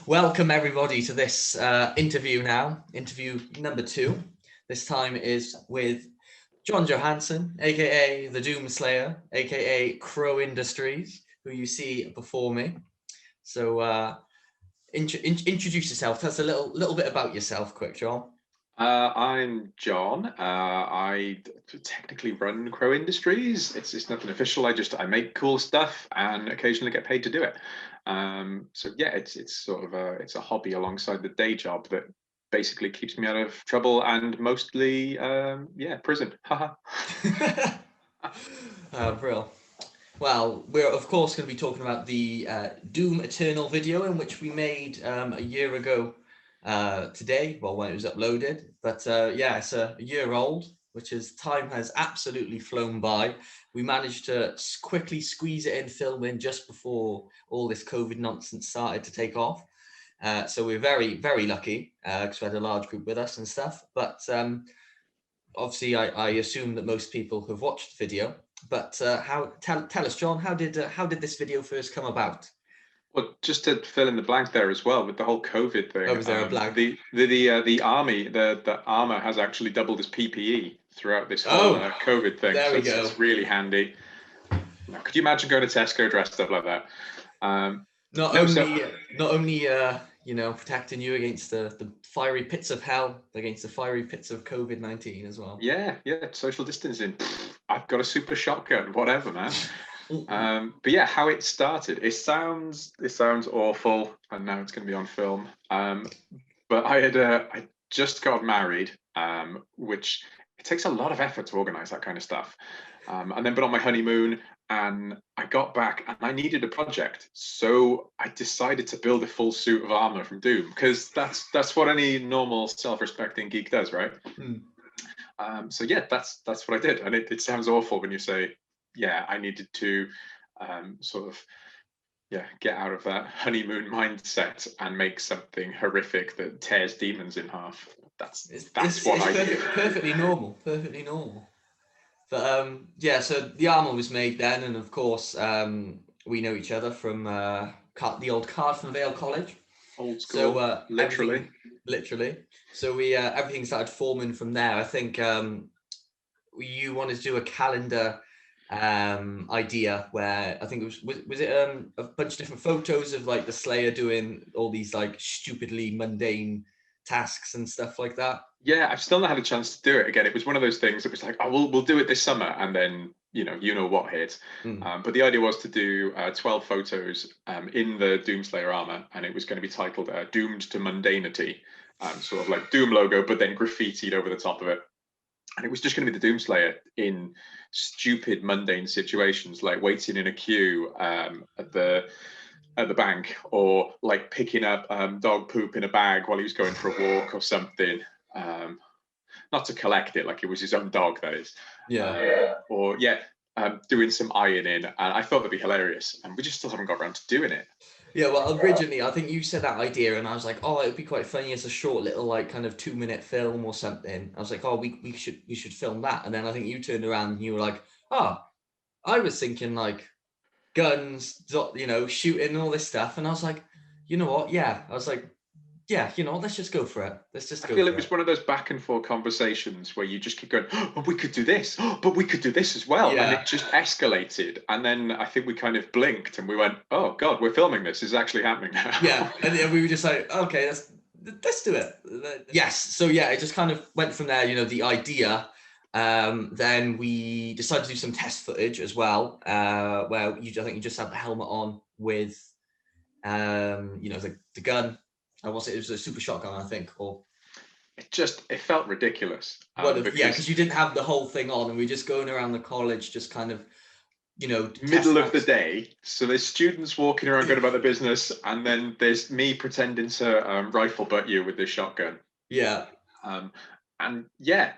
Welcome everybody to this interview now, interview number 2. This time is with John Johansson, aka the Doom Slayer, aka Crow Industries, who you see before me. So introduce yourself. Tell us a little bit about yourself, quick, John. I'm John. I technically run Crow Industries. It's nothing official. I make cool stuff and occasionally get paid to do it. So yeah, it's sort of it's a hobby alongside the day job that basically keeps me out of trouble and mostly prison. Haha. Brill. Well, we're of course going to be talking about the Doom Eternal video, in which we made a year ago today, well, when it was uploaded. But yeah, it's a year old, which is time has absolutely flown by. We managed to quickly squeeze it in, film in just before all this COVID nonsense started to take off. So we're very, very lucky because we had a large group with us and stuff. But obviously, I assume that most people have watched the video. But tell us, John, how did this video first come about? Well, just to fill in the blank there as well with the whole COVID thing. Oh, was there a blank? The army, the armour has actually doubled as PPE throughout this whole COVID thing. There we go. It's really handy. Now, could you imagine going to Tesco dressed up like that? Not only protecting you against the fiery pits of hell, against the fiery pits of COVID-19 as well. Yeah, social distancing. I've got a super shotgun, whatever, man. But yeah, how it started. It sounds awful, and now it's going to be on film. But I just got married, which it takes a lot of effort to organise that kind of stuff. And then been on my honeymoon, and I got back, and I needed a project, so I decided to build a full suit of armour from Doom, because that's what any normal self-respecting geek does, right? So yeah, that's what I did, and it sounds awful when you say, yeah, I needed to get out of that honeymoon mindset and make something horrific that tears demons in half. That's what I did. Perfectly normal. But yeah, so the armour was made then, and of course we know each other from the old Cardiff and Vale College. Old school. So literally. So we everything started forming from there. I think you wanted to do a calendar idea where I think it was it a bunch of different photos of like the Slayer doing all these like stupidly mundane tasks and stuff like that. Yeah, I've still not had a chance to do it again. It was one of those things that was like, oh, we'll do it this summer, and then you know what hit. But the idea was to do 12 photos in the Doomslayer armor, and it was going to be titled "Doomed to Mundanity," sort of like Doom logo, but then graffitied over the top of it. And it was just going to be the Doomslayer in stupid, mundane situations, like waiting in a queue at the bank, or like picking up dog poop in a bag while he was going for a walk or something. Not to collect it, like it was his own dog, that is. Doing some ironing, and I thought that'd be hilarious, and we just still haven't got around to doing it. Yeah, well, originally I think you said that idea, and I was like, oh, it would be quite funny as a short little like kind of 2-minute film or something. I was like, oh, we should film that, and then I think you turned around and you were like, oh, I was thinking like guns, shooting and all this stuff, and I was like, you know what? Yeah, I was like, yeah, let's just go for it. I feel it was one of those back and forth conversations where you just keep going, oh, we could do this, but we could do this as well. Yeah. And it just escalated. And then I think we kind of blinked and we went, oh God, we're filming this. This is actually happening now. Yeah. And then we were just like, okay, let's do it. Yes. So yeah, it just kind of went from there, the idea. Then we decided to do some test footage as well, where I think you just had the helmet on with, the gun. It was a super shotgun, I think, or it felt ridiculous. Because you didn't have the whole thing on, and we were just going around the college, just kind of, middle of the day. So there's students walking around going about their business, and then there's me pretending to rifle butt you with this shotgun. Yeah. And yeah,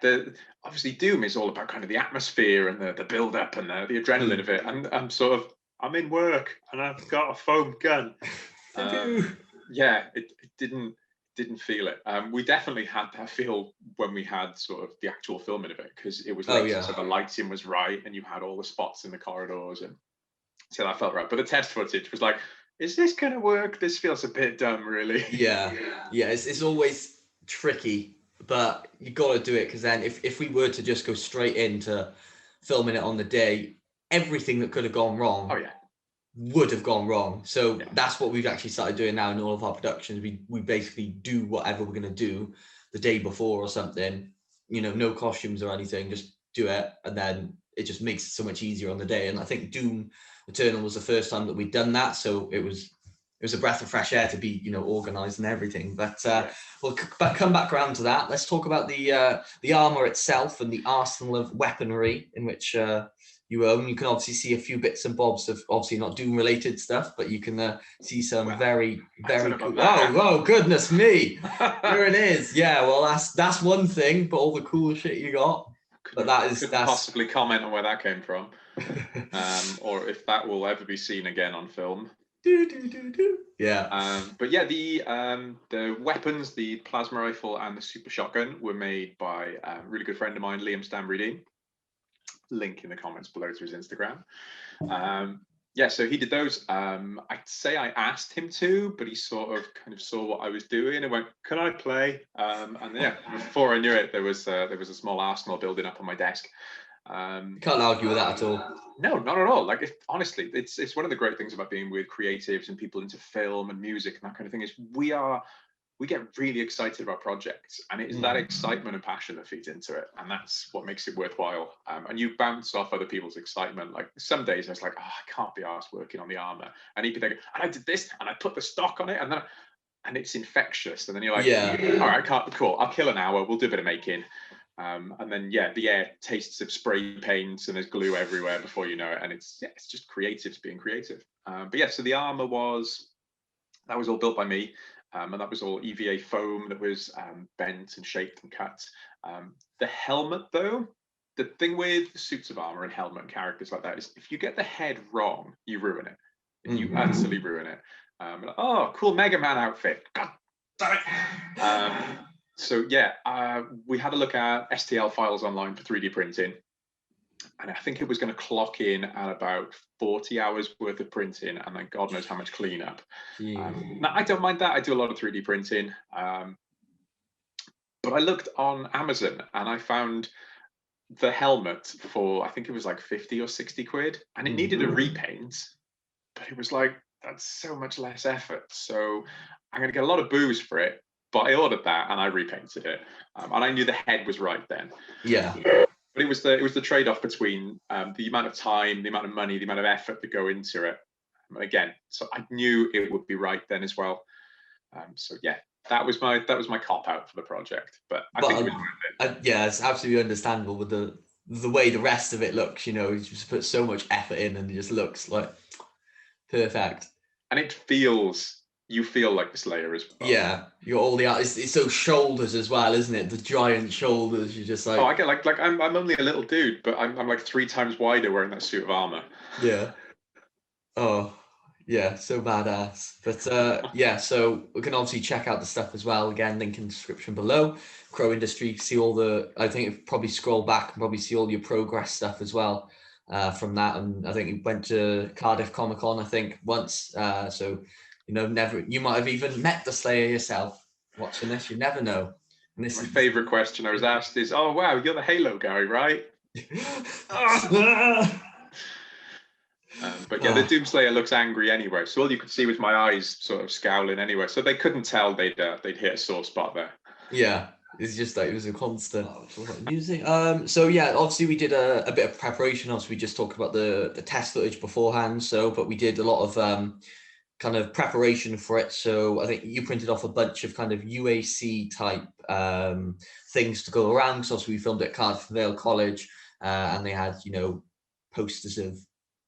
obviously Doom is all about kind of the atmosphere and the build up and the adrenaline of it. And I'm in work and I've got a foam gun. Yeah, it didn't feel it. We definitely had that feel when we had sort of the actual filming of it, because it was late, so the lighting was right and you had all the spots in the corridors, and so that felt right. But the test footage was like, is this going to work? This feels a bit dumb, really. Yeah, it's always tricky, but you got to do it, because then if we were to just go straight into filming it on the day, everything that could have gone wrong Oh yeah. would have gone wrong. So Yeah. that's what we've actually started doing now in all of our productions. We basically do whatever we're going to do the day before or something, no costumes or anything, just do it, and then it just makes it so much easier on the day. And I think Doom Eternal was the first time that we'd done that, so it was a breath of fresh air to be organized and everything. But we'll come back around to that. Let's talk about the armor itself and the arsenal of weaponry in which you own. You can obviously see a few bits and bobs of obviously not Doom related stuff, but you can see some very cool. Oh goodness me, here it is. Yeah, well that's one thing, but all the cool shit you got. But that's possibly comment on where that came from, or if that will ever be seen again on film. Yeah. But yeah, the weapons, the plasma rifle and the super shotgun, were made by a really good friend of mine, Stanbury Dean. Link in the comments below to his Instagram. Yeah, so he did those. I'd say I asked him to, but he sort of kind of saw what I was doing and went, "Can I play?" And yeah, before I knew it, there was a small arsenal building up on my desk. Can't argue with that at all. No, not at all. Like, honestly, it's one of the great things about being with creatives and people into film and music and that kind of thing is we get really excited about projects, and it is that excitement and passion that feeds into it, and that's what makes it worthwhile. And you bounce off other people's excitement. Like some days I was like, I can't be arsed working on the armor, and he'd be thinking, and I did this, and I put the stock on it, and it's infectious. And then you're like, all right, cool, I'll kill an hour, we'll do a bit of making. And then the air tastes of spray paint and there's glue everywhere before you know it, and it's just creatives being creative. But yeah, so the armor was all built by me. And that was all EVA foam that was bent and shaped and cut. The helmet, though, the thing with suits of armor and helmet and characters like that is if you get the head wrong, you ruin it. You absolutely ruin it. Cool Mega Man outfit. God damn it. So yeah, we had a look at STL files online for 3D printing. And I think it was going to clock in at about 40 hours worth of printing, and then God knows how much cleanup. Now, I don't mind that. I do a lot of 3D printing. But I looked on Amazon and I found the helmet for, I think it was like 50 or 60 quid, and it needed a repaint. But it was like, that's so much less effort. So I'm going to get a lot of booze for it. But I ordered that and I repainted it. And I knew the head was right then. Yeah. But it was the trade-off between the amount of time, the amount of money, the amount of effort that go into it. Again, so I knew it would be right then as well. So yeah, that was my cop-out for the project. But I think it was worth it. Yeah, it's absolutely understandable with the way the rest of it looks. You just put so much effort in, and it just looks like perfect. And you feel like the Slayer as well. Yeah, you got all the it's those shoulders as well, isn't it? The giant shoulders. You're just like, I get like I'm only a little dude, but I'm like 3 times wider wearing that suit of armor. Yeah. Oh, yeah, so badass. But yeah, so we can obviously check out the stuff as well. Again, link in the description below. Crow Industry, see all I think if probably scroll back and probably see all your progress stuff as well from that. And I think you went to Cardiff Comic Con, I think, once. So you might have even met the Slayer yourself watching this. You never know. And this My favorite question I was asked is, "Oh wow, you're the Halo guy, right?" But yeah, the Doomslayer looks angry anyway. So all you could see was my eyes sort of scowling anyway. So they couldn't tell they'd hit a sore spot there. Yeah, it's just like it was a constant music. So yeah, obviously we did a bit of preparation. Obviously, we just talked about the test footage beforehand. But we did a lot of kind of preparation for it. So I think you printed off a bunch of kind of UAC type things to go around. Because obviously we filmed at Cardiff Vale College, and they had posters of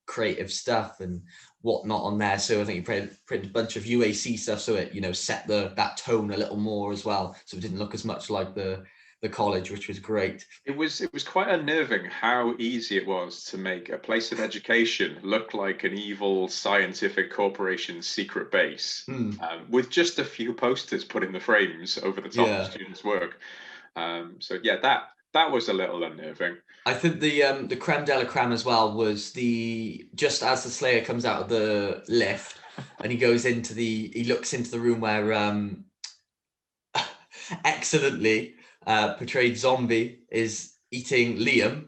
creative stuff and whatnot on there. So I think you printed a bunch of UAC stuff, so it set that tone a little more as well. So it didn't look as much like the college, which was great. It was quite unnerving how easy it was to make a place of education look like an evil scientific corporation's secret base, with just a few posters put in the frames over the top of students' work. So yeah, that was a little unnerving. I think the creme de la creme as well was just as the Slayer comes out of the lift, and he looks into the room where excellently portrayed zombie is eating Liam.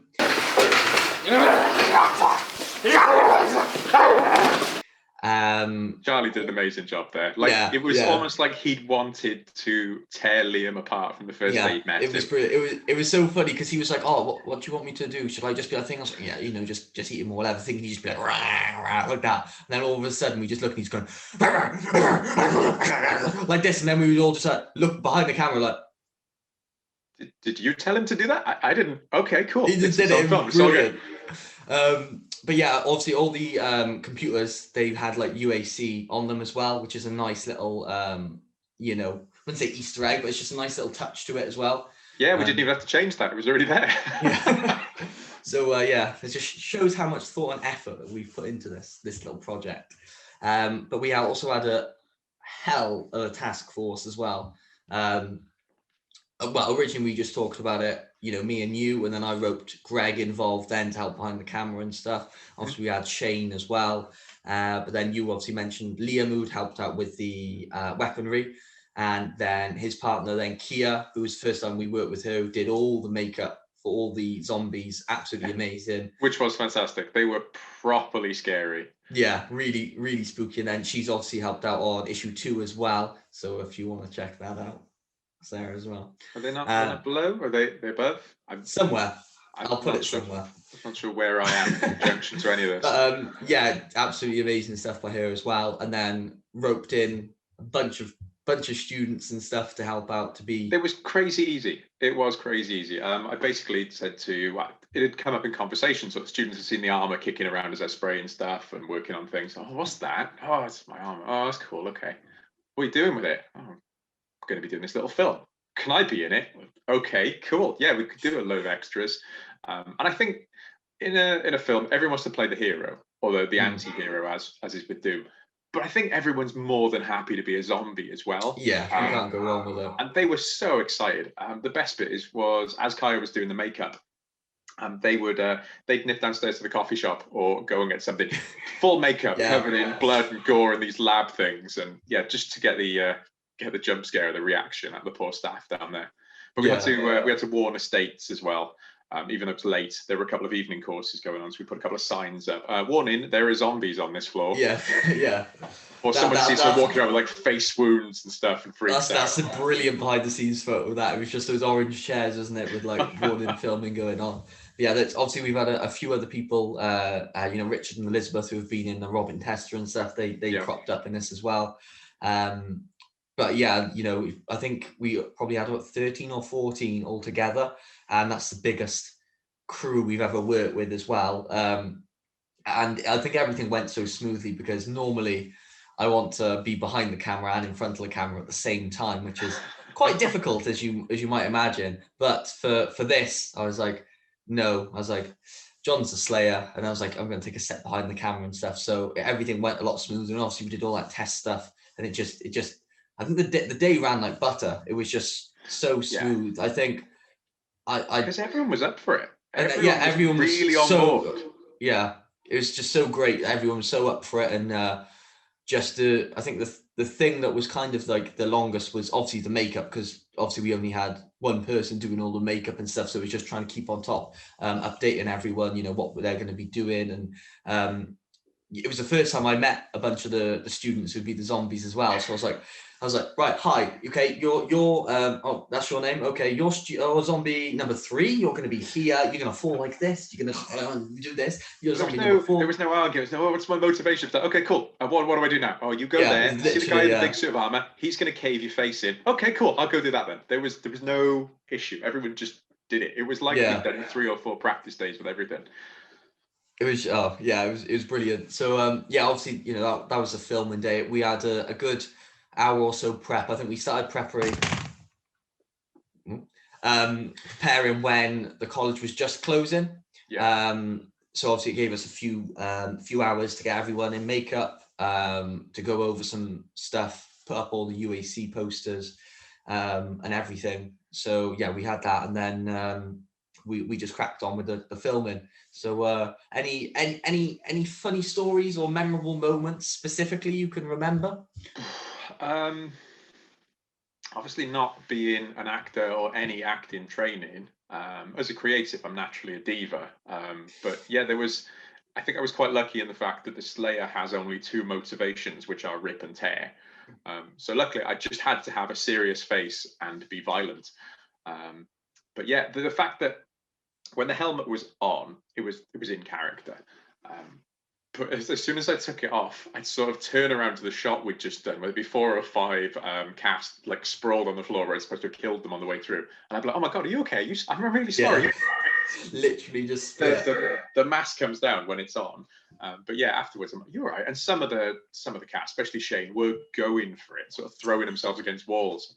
Charlie did an amazing job there. Like, it was almost like he'd wanted to tear Liam apart from the first day he met him. It was brilliant. It was so funny because he was like, "Oh, what do you want me to do? Should I just be?" I think I was like, "Yeah, you know, just eat him or whatever." Thinking he'd just be like, rah, rah, like that. And then all of a sudden we just look and he's going like this, and then we would all just look behind the camera like. Did you tell him to do that? I didn't. Okay, cool. He just did it. Brilliant. But yeah, obviously all the computers, they had like UAC on them as well, which is a nice little, you know, I wouldn't say Easter egg, but it's just a nice little touch to it as well. Yeah, we didn't even have to change that. It was already there. Yeah. So yeah, it just shows how much thought and effort that we've put into this little project. But we also had a hell of a task force as well. Well, originally we just talked about it, you know, me and you, and then I roped Greg involved then to help behind the camera and stuff. Obviously we had Shane as well, but then you obviously mentioned Liam, who'd helped out with the weaponry, and then his partner then Kiah, who was the first time we worked with her, who did all the makeup for all the zombies. Absolutely amazing. Which was fantastic. They were properly scary. Yeah, really, really spooky. And then she's obviously helped out on issue 2 as well. So if you want to check that out. There as well. Are they not below? Are they above? Somewhere. I'll put it somewhere. I'm not sure where I am in conjunction to any of this. But yeah, absolutely amazing stuff by her as well. And then roped in a bunch of students and stuff to help out to be. It was crazy easy. It was crazy easy. I basically said to it had come up in conversation. So the students had seen the armour kicking around as they're spraying stuff and working on things. Oh, what's that? Oh, it's my armour. Oh, that's cool. Okay, what are you doing with it? Oh, going to be doing this little film. Can I be in it? Okay, cool. Yeah, we could do a load of extras. And I think in a film, everyone wants to play the hero, or the anti-hero, as is with Doom. But I think everyone's more than happy to be a zombie as well. Yeah, you can't go wrong with it. And they were so excited. The best bit was as Kiah was doing the makeup, they'd nip downstairs to the coffee shop or go and get something full makeup covered in blood and gore and these lab things, and just to get the jump scare, the reaction at the poor staff down there. But we had to warn estates as well. Even though it's late, there were a couple of evening courses going on, so we put a couple of signs up. Warning: there are zombies on this floor. Yeah, yeah. Or someone sees someone walking around with like face wounds and stuff and freaks out. That's a brilliant behind the scenes photo of that. It was just those orange chairs, wasn't it, with like warning filming going on. But yeah, that's obviously we've had a few other people, you know, Richard and Elizabeth, who have been in the Robin Tester and stuff. They cropped up in this as well. But yeah, you know, I think we probably had about 13 or 14 altogether, and that's the biggest crew we've ever worked with as well. And I think everything went so smoothly because normally I want to be behind the camera and in front of the camera at the same time, which is quite difficult as you might imagine. But for this, I was like, no, I was like, John's the Slayer, and I was like, I'm going to take a step behind the camera and stuff. So everything went a lot smoother, and obviously we did all that test stuff, and it just. I think the day ran like butter. It was just so smooth. I think because everyone was up for it. Everyone was really on board. Yeah, it was just so great. Everyone was so up for it, and I think the thing that was kind of like the longest was obviously the makeup, because obviously we only had one person doing all the makeup and stuff, so it was just trying to keep on top, updating everyone, you know, what they're going to be doing, and it was the first time I met a bunch of the students who'd be the zombies as well. So I was like, right, hi, okay, you're oh, that's your name, okay, you're zombie number 3. You're going to be here. You're going to fall like this. You're going to do this. You're zombie number 4. There was no argument. No, what's my motivation? Okay, cool. What do I do now? Oh, you go there. See the guy in the big suit of armor. He's going to cave your face in. Okay, cool. I'll go do that then. There was no issue. Everyone just did it. It was like we'd done 3 or 4 practice days with everything. It was it was brilliant. So obviously, you know, that was a filming day. We had a good hour or so prep. I think we started preparing when the college was just closing. So obviously it gave us a few hours to get everyone in makeup, to go over some stuff, put up all the UAC posters, and everything. So yeah, we had that, and then we just cracked on with the filming. So any funny stories or memorable moments specifically you can remember? Obviously not being an actor or any acting training. As a creative, I'm naturally a diva. But yeah, I think I was quite lucky in the fact that the Slayer has only two motivations, which are rip and tear. So luckily, I just had to have a serious face and be violent. But yeah, the fact that when the helmet was on, it was in character. But as soon as I took it off, I'd sort of turn around to the shot we'd just done, where it'd be 4 or 5 cast like sprawled on the floor where I was supposed to have killed them on the way through. And I'd be like, "Oh my god, are you okay? I'm really sorry." Yeah. Literally just the mask comes down when it's on. But yeah, afterwards, I'm like, "You're right." And some of the cast, especially Shane, were going for it, sort of throwing themselves against walls.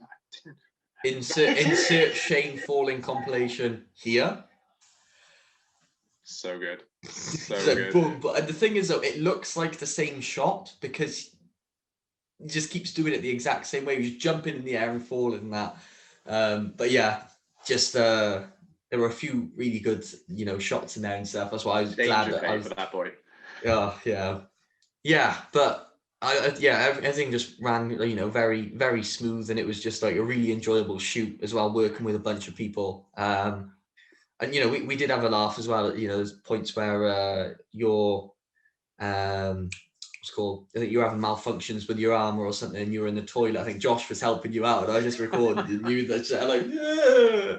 Insert Shane falling compilation here. So good. So good. Boom. But the thing is, though, it looks like the same shot because he just keeps doing it the exact same way. He's jumping in the air and falling and that. But yeah, just there were a few really good, shots in there and stuff. That's why I was glad that I was for that boy. Yeah. But everything just ran, very, very smooth, and it was just like a really enjoyable shoot as well, working with a bunch of people. And we did have a laugh as well. There's points where you're what's called, I think you're having malfunctions with your armour or something, and you were in the toilet. I think Josh was helping you out, and I just recorded and you that shit, like, yeah,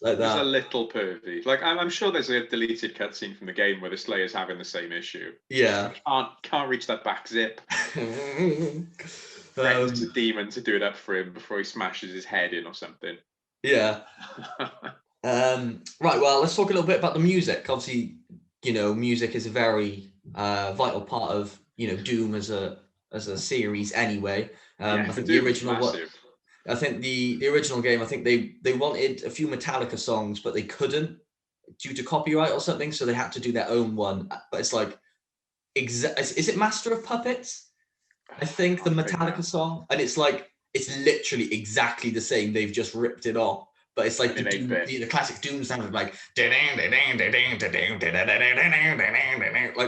like that. He's a little pervy. Like I'm sure there's a deleted cutscene from the game where the Slayer's having the same issue. Yeah, can't reach that back zip. Threatens a demon to do it up for him before he smashes his head in or something. Yeah. Right, well, let's talk a little bit about the music. Obviously, music is a very vital part of Doom as a series anyway. I think the original I think the original game, I think they wanted a few Metallica songs, but they couldn't due to copyright or something, so they had to do their own one. But it's like, is it Master of Puppets? I think the Metallica song, and it's like, it's literally exactly the same. They've just ripped it off. But it's like the classic Doom sound of like like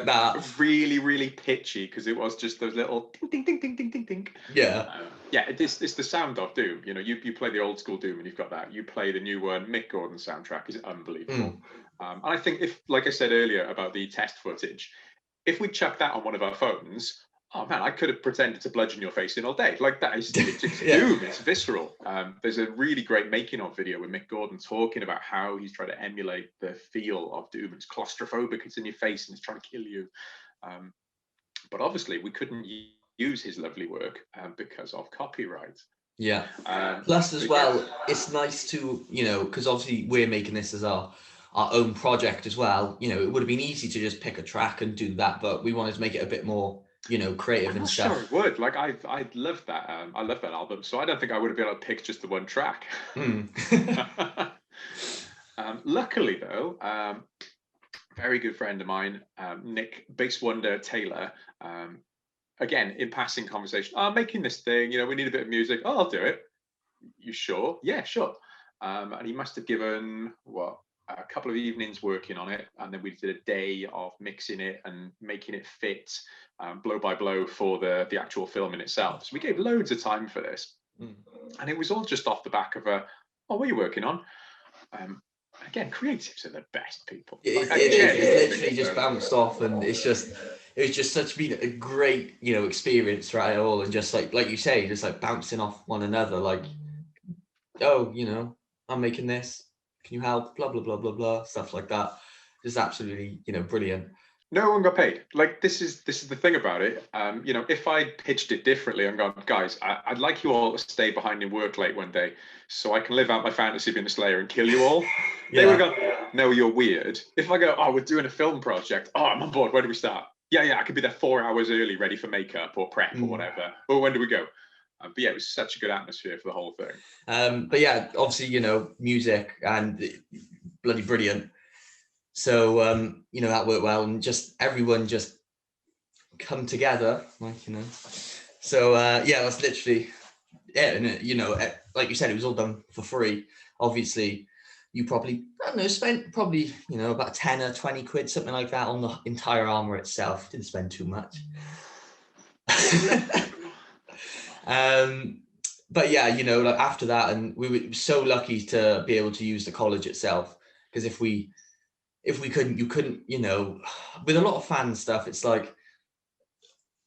that. Really, really pitchy, because it was just those little ding, ding, ding, ding, ding, ding. Yeah. It's the sound of Doom. You play the old school Doom and you've got that. You play the new one. Mick Gordon's soundtrack is unbelievable. And I think if, like I said earlier about the test footage, if we chuck that on one of our phones, oh man, I could have pretended to bludgeon your face in all day. Like that is it's Doom. It's visceral. There's a really great making of video with Mick Gordon talking about how he's trying to emulate the feel of Doom. It's claustrophobic. It's in your face and it's trying to kill you. But obviously, we couldn't use his lovely work because of copyright. Yeah. Plus, as well, it's nice to because obviously we're making this as our own project as well. It would have been easy to just pick a track and do that, but we wanted to make it a bit more creative and stuff. Sure, it would. Like I love that. I love that album. So I don't think I would have been able to pick just the one track. Luckily, though, very good friend of mine, Nick Basswonder Taylor. Again, in passing conversation, I'm making this thing. We need a bit of music. Oh, I'll do it. You sure? Yeah, sure. And he must have given a couple of evenings working on it, and then we did a day of mixing it and making it fit blow by blow for the actual film in itself. So we gave loads of time for this, and it was all just off the back of what are you working on? Again, creatives are the best people. It literally just bounced off, and it was just such a great experience throughout it all, and just like you say, just like bouncing off one another, like, oh, I'm making this. Can you help? Blah blah blah blah blah, stuff like that. Just absolutely, brilliant. No one got paid. Like this is the thing about it. If I pitched it differently and gone, guys, I'd like you all to stay behind and work late one day, so I can live out my fantasy of being a Slayer and kill you all. They would have gone, no, you're weird. If I go, oh, we're doing a film project. Oh, I'm on board. Where do we start? Yeah, I could be there 4 hours early, ready for makeup or prep or whatever. Or when do we go? But yeah, it was such a good atmosphere for the whole thing. But yeah, obviously, music and bloody brilliant. So, that worked well, and just everyone just come together, like, So, that's literally, and like you said, it was all done for free, obviously. you probably, I don't know, spent probably, about 10 or 20 quid, something like that on the entire armour itself. Didn't spend too much. But yeah, like after that, and we were so lucky to be able to use the college itself, because if we couldn't, you couldn't, with a lot of fan stuff, it's like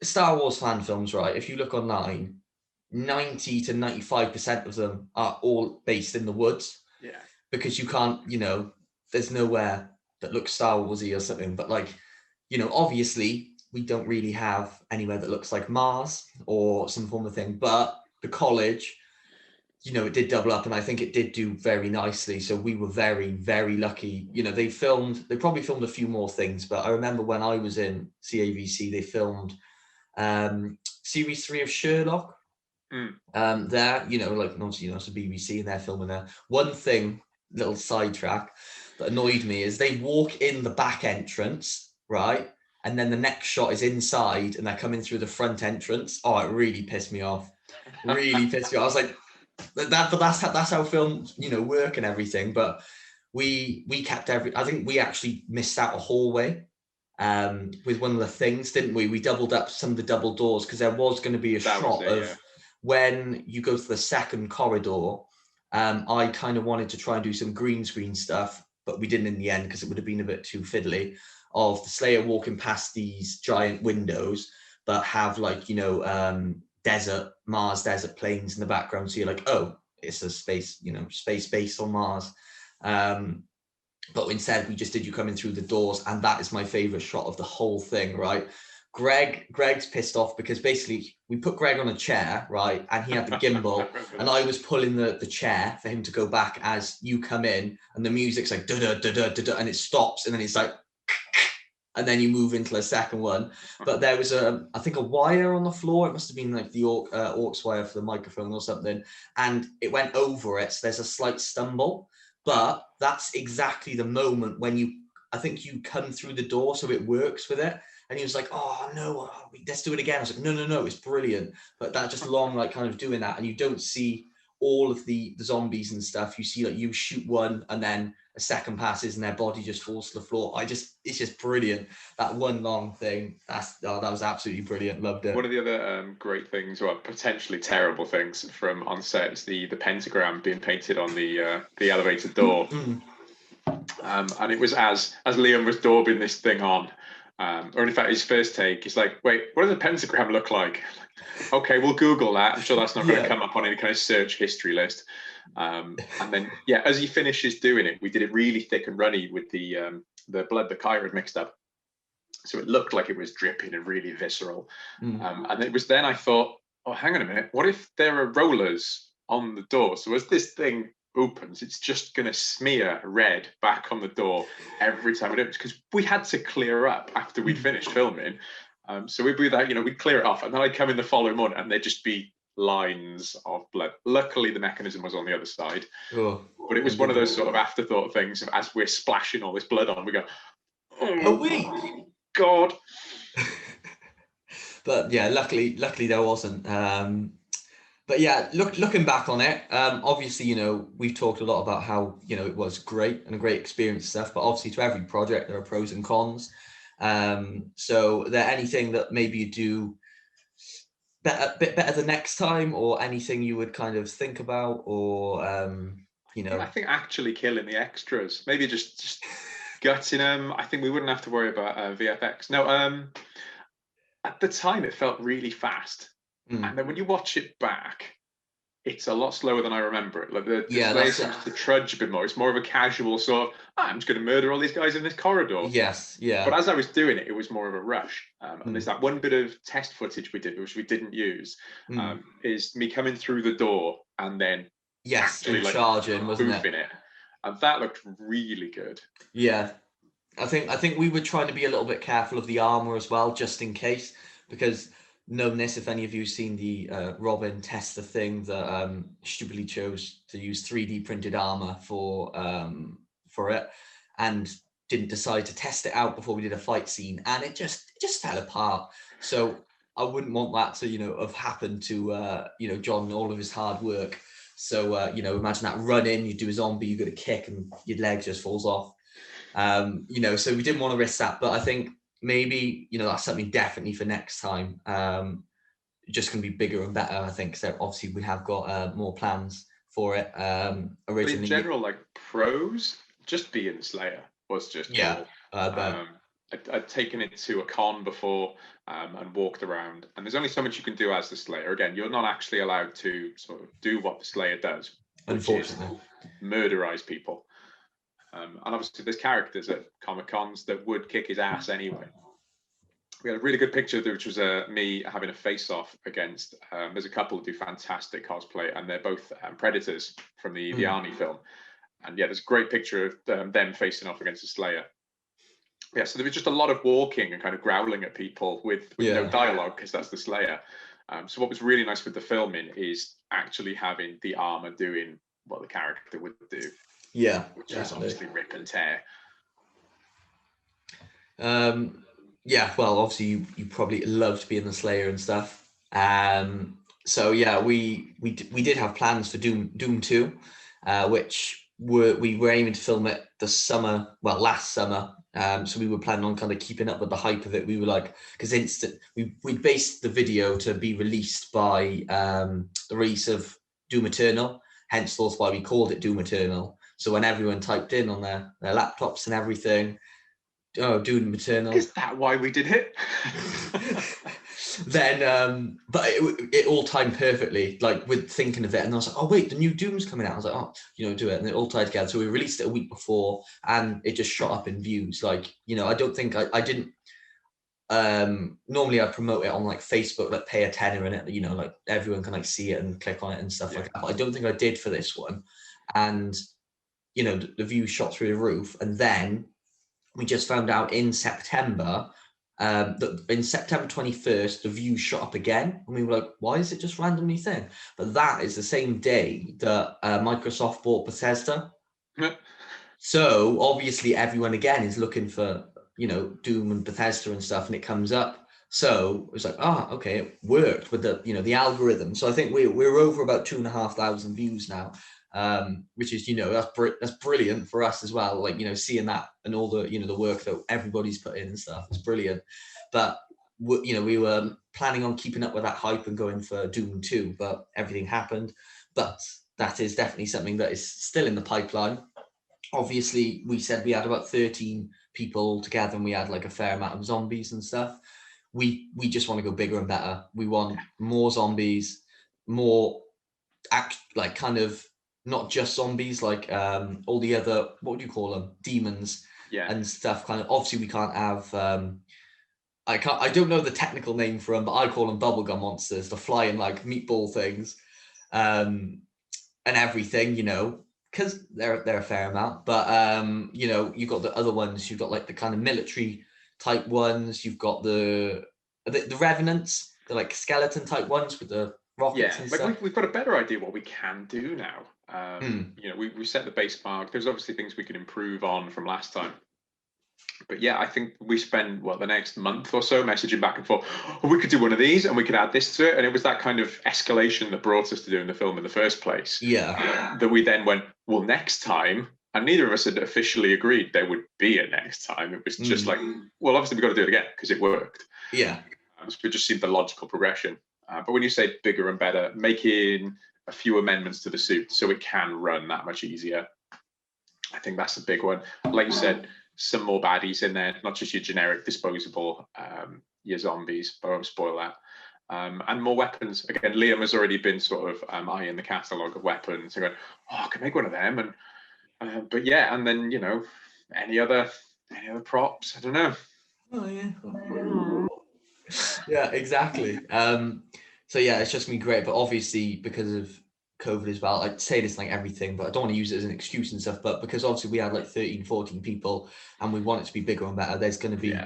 Star Wars fan films, right? If you look online, 90 to 95% of them are all based in the woods. Yeah. Because you can't, there's nowhere that looks Star Warsy or something. But like, obviously we don't really have anywhere that looks like Mars or some form of thing. But the college, it did double up, and I think it did do very nicely. So we were very, very lucky. They probably filmed a few more things, but I remember when I was in CAVC, they filmed series 3 of Sherlock. There, like obviously, it's a BBC and they're filming there. One thing, little sidetrack, that annoyed me is they walk in the back entrance, right? And then the next shot is inside and they're coming through the front entrance. Oh, it really pissed me off. Really pissed me off. I was like, that's how films, work and everything. But we kept I think we actually missed out a hallway with one of the things, didn't we? We doubled up some of the double doors because there was going to be a shot of when you go to the second corridor. I kind of wanted to try and do some green screen stuff, but we didn't in the end because it would have been a bit too fiddly, of the Slayer walking past these giant windows that have like, Mars desert plains in the background. So you're like, oh, it's a space, space based on Mars. But instead we just did you coming through the doors, and that is my favorite shot of the whole thing, right? Greg's pissed off because basically we put Greg on a chair, right? And he had the gimbal and I was pulling the chair for him to go back as you come in, and the music's like da-da-da-da-da-da, and it stops, and then it's like and then you move into the second one. But there was I think a wire on the floor. It must have been like the aux wire for the microphone or something, and it went over it, so there's a slight stumble. But that's exactly the moment when I think you come through the door, so it works with it. And he was like, oh no, let's do it again. I was like, no, it's brilliant. But that just long, like kind of doing that, and you don't see all of the zombies and stuff. You see like you shoot one and then a second passes and their body just falls to the floor. It's just brilliant. That one long thing, that was absolutely brilliant. Loved it. One of the other great things, or potentially terrible things from on set, is the pentagram being painted on the elevator door. And it was as Liam was daubing this thing on, or in fact his first take, he's like, wait, what does a pentagram look like? Okay, we'll Google that. I'm sure that's not going to come up on any kind of search history list. And then, as he finishes doing it, we did it really thick and runny with the blood that Kiah had mixed up. So it looked like it was dripping and really visceral. And it was then I thought, oh, hang on a minute. What if there are rollers on the door? So as this thing opens, it's just going to smear red back on the door every time it opens, because we had to clear up after we'd finished filming. So we'd do that, we'd clear it off, and then I'd come in the following morning and there'd just be lines of blood. Luckily, the mechanism was on the other side. But it was one of those sort of afterthought things of, as we're splashing all this blood on, we go, oh wait, God. But yeah, luckily there wasn't. But yeah, looking back on it, obviously, we've talked a lot about how, it was great and a great experience and stuff, but obviously to every project, there are pros and cons. So there anything that maybe you do a bit better the next time, or anything you would kind of think about, or, I think actually killing the extras, maybe just gutting them. I think we wouldn't have to worry about VFX. No, at the time it felt really fast. And then when you watch it back, it's a lot slower than I remember it. Like the display seems to trudge a bit more. It's more of a casual sort of, I'm just going to murder all these guys in this corridor. Yes, yeah. But as I was doing it, it was more of a rush. And there's that one bit of test footage we did, which we didn't use, is me coming through the door and then actually like charging, wasn't it? And that looked really good. Yeah. I think we were trying to be a little bit careful of the armor as well, just in case, because known this, if any of you seen the Robin test the thing that stupidly chose to use 3D printed armor for it, and didn't decide to test it out before we did a fight scene, and it just fell apart. So I wouldn't want that to have happened to John and all of his hard work. So, you know, imagine that run in, you do a zombie, you go to kick and your leg just falls off. You know, so we didn't want to risk that, but I think maybe, you know, that's something definitely for next time. Just going to be bigger and better, I think. So obviously we have got more plans for it. But in Originally, general, like pros, just being Slayer was just yeah, cool. I'd taken it to a con before and walked around, and there's only so much you can do as the Slayer. Again, you're not actually allowed to sort of do what the Slayer does, which is unfortunately, murderize people. And obviously, there's characters at Comic Cons that would kick his ass anyway. We had a really good picture, which was me having a face-off against. There's a couple who do fantastic cosplay, and they're both predators from the Arnie film. And yeah, there's a great picture of them facing off against the Slayer. Yeah, so there was just a lot of walking and kind of growling at people with no dialogue, because that's the Slayer. So what was really nice with the filming is actually having the armour doing what the character would do. Yeah, which is obviously rip and tear. Yeah, well, obviously you probably loved being the Slayer and stuff. So yeah, we did have plans for Doom 2, which we were aiming to film it the summer, well, last summer. So we were planning on kind of keeping up with the hype of it. We were like, because we based the video to be released by the release of Doom Eternal. Hence, that's why we called it Doom Eternal. So when everyone typed in on their laptops and everything, oh, Doom Eternal. Is that why we did it? Then, but it all timed perfectly, like with thinking of it. And I was like, oh wait, the new Doom's coming out. I was like, oh, you know, do it. And it all tied together. So we released it a week before and it just shot up in views. Like, you know, I don't think I didn't, normally I promote it on like Facebook, like pay a tenner in it, you know, like everyone can like see it and click on it and stuff like that. But I don't think I did for this one. And, you know, the views shot through the roof. And then we just found out in September, that in September 21st, the views shot up again. And we were like, why is it just randomly thin? But that is the same day that Microsoft bought Bethesda. So obviously everyone again is looking for, you know, Doom and Bethesda and stuff, and it comes up. So it was like, okay, it worked with the, you know, the algorithm. So I think we're over about 2,500 views now. Which is, you know, that's brilliant for us as well. Like, you know, seeing that and all the, you know, the work that everybody's put in and stuff is brilliant. But you know, we were planning on keeping up with that hype and going for Doom 2, but everything happened. But that is definitely something that is still in the pipeline. Obviously, we said we had about 13 people together, and we had like a fair amount of zombies and stuff. We just want to go bigger and better. We want more zombies, more like kind of not just zombies, like all the other, what would you call them, demons and stuff. Kind of, obviously we can't have I don't know the technical name for them, but I call them bubblegum monsters, the flying like meatball things, and everything, you know, because they're a fair amount. But you know, you've got the other ones, you've got like the kind of military type ones, you've got the revenants, the like skeleton type ones with the rockets and stuff. We've got a better idea what we can do now. You know, we set the base mark. There's obviously things we can improve on from last time. But yeah, I think we spend the next month or so messaging back and forth. Oh, we could do one of these and we could add this to it. And it was that kind of escalation that brought us to doing the film in the first place. Yeah. That we then went, well, next time. And neither of us had officially agreed there would be a next time. It was just like, well, obviously we've got to do it again because it worked. Yeah. So it just seemed the logical progression. But when you say bigger and better, making a few amendments to the suit so it can run that much easier, I think that's a big one. Like you said, some more baddies in there, not just your generic disposable, your zombies, but I won't spoil that. And more weapons. Again, Liam has already been sort of eyeing the catalogue of weapons and going, I can make one of them. And but yeah, and then, you know, any other props, I don't know. Oh yeah. Yeah, exactly. So yeah, it's just been great, but obviously because of COVID as well, I'd say this like everything, but I don't want to use it as an excuse and stuff, but because obviously we had like 13, 14 people and we want it to be bigger and better, there's going to be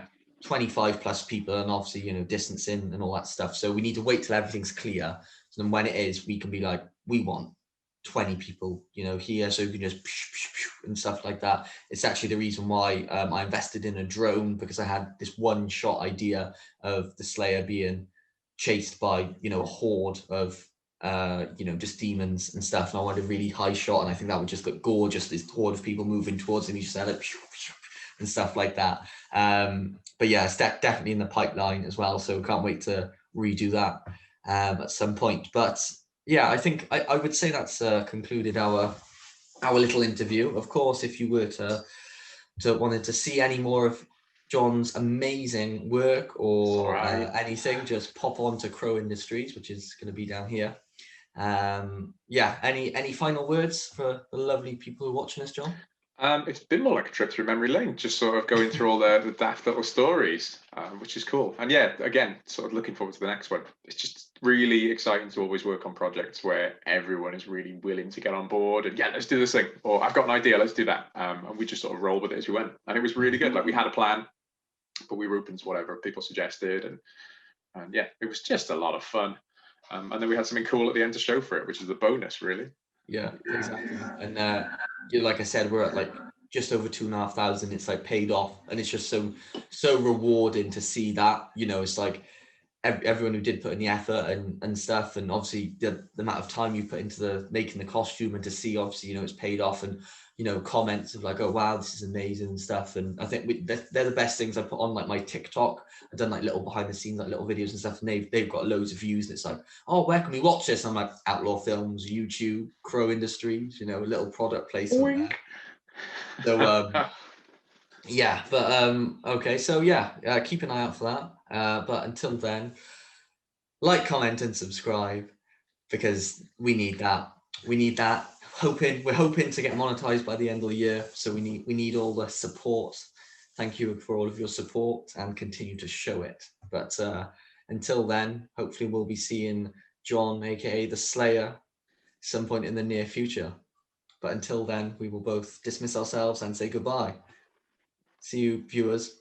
25 plus people and obviously, you know, distancing and all that stuff. So we need to wait till everything's clear. So then when it is, we can be like, we want 20 people, you know, here, so we can just and stuff like that. It's actually the reason why I invested in a drone, because I had this one shot idea of the Slayer being chased by, you know, a horde of you know, just demons and stuff. And I wanted a really high shot, and I think that would just look gorgeous. This horde of people moving towards him, you just had it and stuff like that. But yeah, it's definitely in the pipeline as well. So can't wait to redo that at some point. But yeah, I think I would say that's concluded our little interview. Of course, if you were to wanted to see any more of John's amazing work or anything, just pop on to Crow Industries, which is going to be down here. Yeah, any final words for the lovely people who are watching us, John? It's been more like a trip through memory lane, just sort of going through all the daft little stories, which is cool. And yeah, again, sort of looking forward to the next one. It's just really exciting to always work on projects where everyone is really willing to get on board and yeah, let's do this thing, or I've got an idea, let's do that. And we just sort of roll with it as we went. And it was really good. Like we had a plan, but we were open to whatever people suggested. And yeah, it was just a lot of fun. And then we had something cool at the end to show for it, which is the bonus, really. Yeah, exactly. And like I said, we're at like just over 2,500. It's like paid off, and it's just so rewarding to see that. You know, it's like everyone who did put in the effort and stuff, and obviously the amount of time you put into the making the costume, and to see obviously, you know, it's paid off, and you know, comments of like, oh wow, this is amazing and stuff. And I think they're the best things I put on like my TikTok. I've done like little behind the scenes, like little videos and stuff, and they've got loads of views. And it's like, oh, where can we watch this? And I'm like, Outlaw Films, YouTube, Crow Industries, you know, a little product placement there. So yeah, but okay, so yeah, keep an eye out for that. But until then, like, comment, and subscribe, because we need that. We need that. We're hoping to get monetized by the end of the year, so we need all the support. Thank you for all of your support, and continue to show it. But until then, hopefully we'll be seeing John, aka the Slayer, some point in the near future. But until then, we will both dismiss ourselves and say goodbye. See you, viewers.